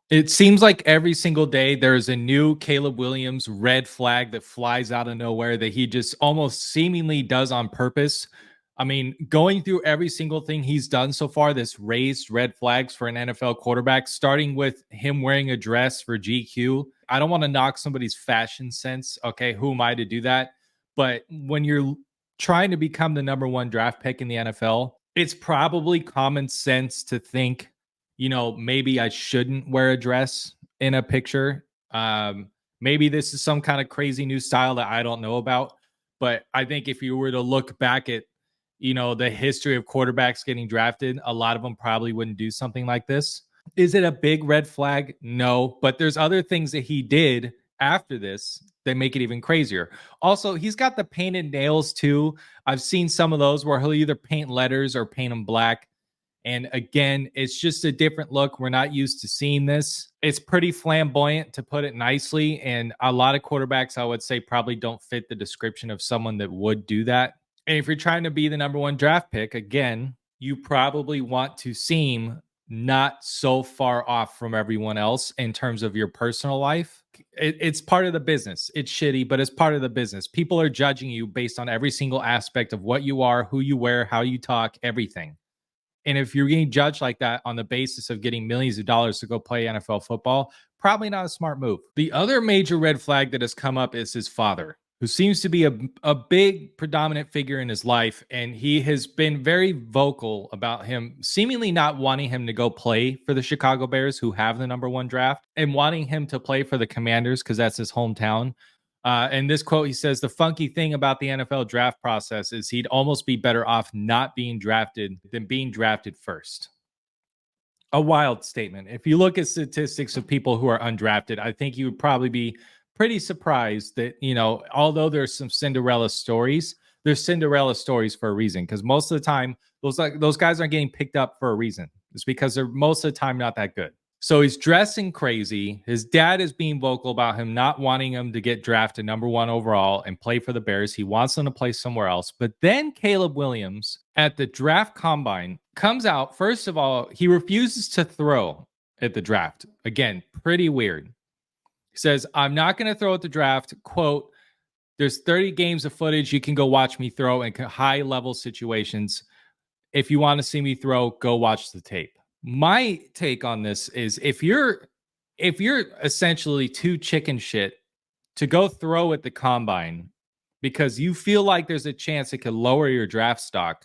It seems like every single day there's a new Caleb Williams red flag that flies out of nowhere that he just almost seemingly does on purpose. I mean, going through every single thing he's done so far, this raised red flags for an NFL quarterback, starting with him wearing a dress for GQ. I don't want to knock somebody's fashion sense. Okay, who am I to do that? But when you're trying to become the number one draft pick in the NFL, it's probably common sense to think, maybe I shouldn't wear a dress in a picture. Maybe this is some kind of crazy new style that I don't know about. But I think if you were to look back at, the history of quarterbacks getting drafted, a lot of them probably wouldn't do something like this. Is it a big red flag? No, but there's other things that he did after this that make it even crazier. Also, he's got the painted nails too. I've seen some of those where he'll either paint letters or paint them black. And again, it's just a different look. We're not used to seeing this. It's pretty flamboyant, to put it nicely. And a lot of quarterbacks, I would say, probably don't fit the description of someone that would do that. And if you're trying to be the number one draft pick, again, you probably want to seem not so far off from everyone else in terms of your personal life. It's part of the business. It's shitty, but it's part of the business. People are judging you based on every single aspect of what you are, who you wear, how you talk, everything. And if you're getting judged like that on the basis of getting millions of dollars to go play NFL football, probably not a smart move. The other major red flag that has come up is his father, who seems to be a big predominant figure in his life. And he has been very vocal about him seemingly not wanting him to go play for the Chicago Bears, who have the number one draft, and wanting him to play for the Commanders because that's his hometown. And this quote, he says, the funky thing about the NFL draft process is he'd almost be better off not being drafted than being drafted first. A wild statement. If you look at statistics of people who are undrafted, I think you would probably be pretty surprised that, although there's some Cinderella stories, there's Cinderella stories for a reason. Because most of the time, those guys aren't getting picked up for a reason. It's because they're most of the time not that good. So he's dressing crazy. His dad is being vocal about him not wanting him to get drafted number one overall and play for the Bears. He wants him to play somewhere else. But then Caleb Williams at the draft combine comes out. First of all, he refuses to throw at the draft. Again, pretty weird. He says, I'm not going to throw at the draft. Quote, there's 30 games of footage. You can go watch me throw in high level situations. If you want to see me throw, go watch the tape. My take on this is if you're essentially too chicken shit to go throw at the combine because you feel like there's a chance it could lower your draft stock,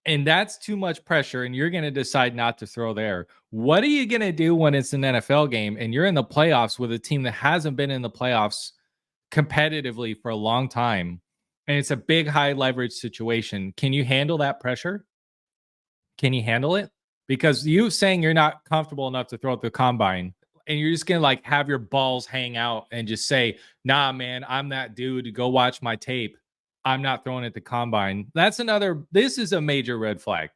and that's too much pressure, and you're going to decide not to throw there, what are you going to do when it's an NFL game and you're in the playoffs with a team that hasn't been in the playoffs competitively for a long time, and it's a big high leverage situation? Can you handle that pressure? Can you handle it? Because you saying you're not comfortable enough to throw at the combine, and you're just gonna like have your balls hang out and just say, nah, man, I'm that dude to go watch my tape. I'm not throwing at the combine. This is a major red flag.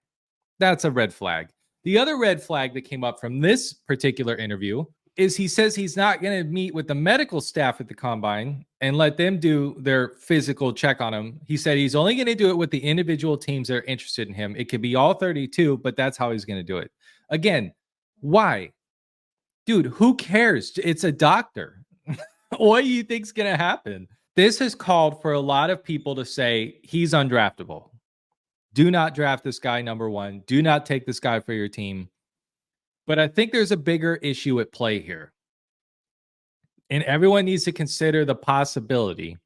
That's a red flag. The other red flag that came up from this particular interview is he says he's not going to meet with the medical staff at the combine and let them do their physical check on him. He said he's only going to do it with the individual teams that are interested in him. It could be all 32, but that's how he's going to do it. Again, why? Dude, who cares? It's a doctor. What do you think's going to happen? This has called for a lot of people to say he's undraftable. Do not draft this guy number one. Do not take this guy for your team. But I think there's a bigger issue at play here. And everyone needs to consider the possibility.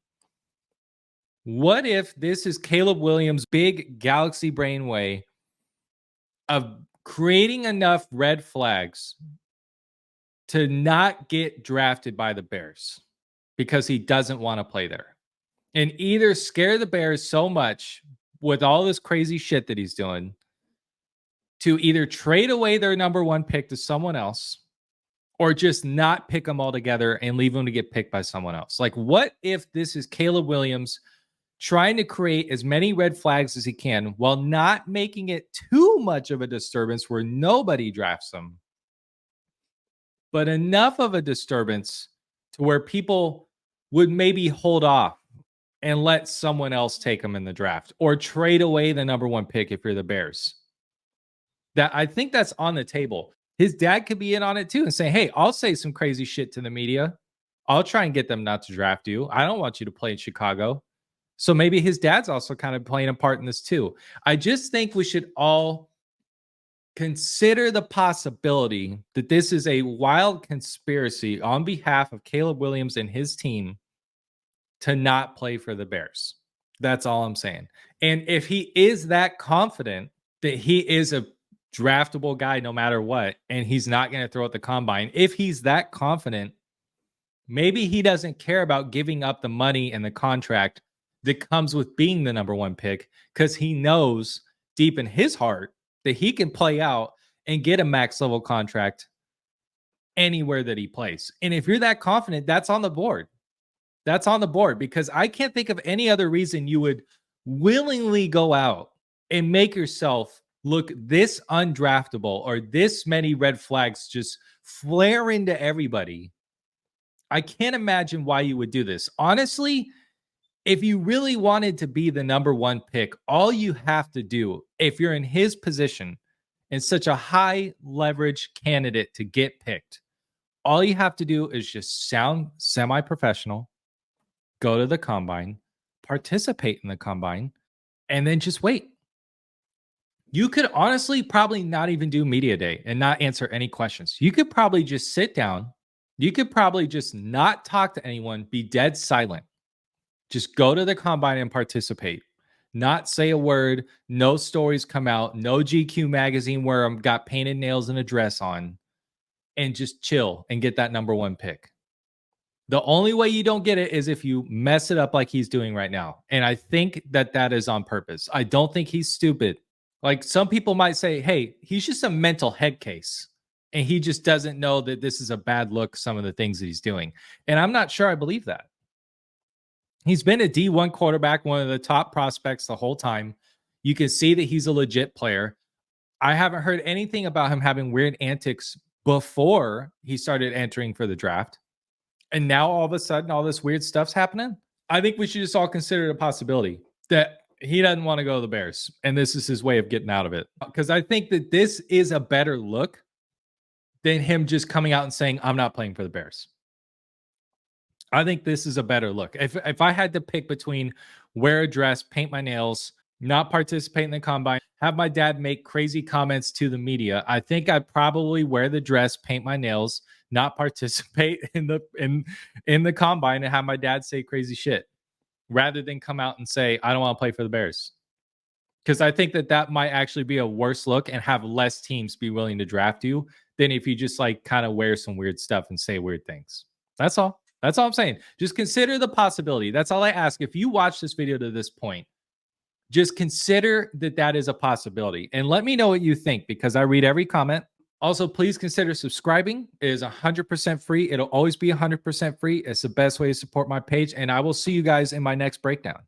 What if this is Caleb Williams' big galaxy brain way of creating enough red flags to not get drafted by the Bears because he doesn't want to play there, and either scare the Bears so much with all this crazy shit that he's doing to either trade away their number one pick to someone else or just not pick them all together and leave them to get picked by someone else? Like, what if this is Caleb Williams trying to create as many red flags as he can while not making it too much of a disturbance where nobody drafts him, but enough of a disturbance to where people would maybe hold off and let someone else take him in the draft or trade away the number one pick if you're the Bears? That I think that's on the table. His dad could be in on it too and say, hey, I'll say some crazy shit to the media. I'll try and get them not to draft you. I don't want you to play in Chicago. So maybe his dad's also kind of playing a part in this too. I just think we should all consider the possibility that this is a wild conspiracy on behalf of Caleb Williams and his team to not play for the Bears. That's all I'm saying. And if he is that confident that he is a draftable guy no matter what, and he's not going to throw at the combine, if he's that confident, maybe he doesn't care about giving up the money and the contract that comes with being the number one pick because he knows deep in his heart that he can play out and get a max level contract anywhere that he plays. And if you're that confident, that's on the board. That's on the board because I can't think of any other reason you would willingly go out and make yourself look this undraftable or this many red flags just flare into everybody. I can't imagine why you would do this. Honestly, if you really wanted to be the number one pick, all you have to do, if you're in his position and such a high leverage candidate to get picked, all you have to do is just sound semi-professional, go to the combine, participate in the combine, and then just wait. You could honestly probably not even do media day and not answer any questions. You could probably just sit down. You could probably just not talk to anyone, be dead silent. Just go to the combine and participate. Not say a word. No stories come out. No GQ magazine where I've got painted nails and a dress on. And just chill and get that number one pick. The only way you don't get it is if you mess it up like he's doing right now. And I think that that is on purpose. I don't think he's stupid. Like some people might say, hey, he's just a mental head case. And he just doesn't know that this is a bad look, some of the things that he's doing. And I'm not sure I believe that. He's been a D1 quarterback, one of the top prospects the whole time. You can see that he's a legit player. I haven't heard anything about him having weird antics before he started entering for the draft. And now all of a sudden, all this weird stuff's happening. I think we should just all consider it a possibility that he doesn't want to go to the Bears. And this is his way of getting out of it. Because I think that this is a better look than him just coming out and saying, I'm not playing for the Bears. I think this is a better look. If I had to pick between wear a dress, paint my nails, not participate in the combine, have my dad make crazy comments to the media, I think I'd probably wear the dress, paint my nails, not participate in the combine and have my dad say crazy shit rather than come out and say, I don't want to play for the Bears. Because I think that might actually be a worse look and have less teams be willing to draft you than if you just like kind of wear some weird stuff and say weird things. That's all. That's all I'm saying. Just consider the possibility. That's all I ask. If you watch this video to this point, just consider that that is a possibility. And let me know what you think because I read every comment. Also, please consider subscribing. It is 100% free. It'll always be 100% free. It's the best way to support my page. And I will see you guys in my next breakdown.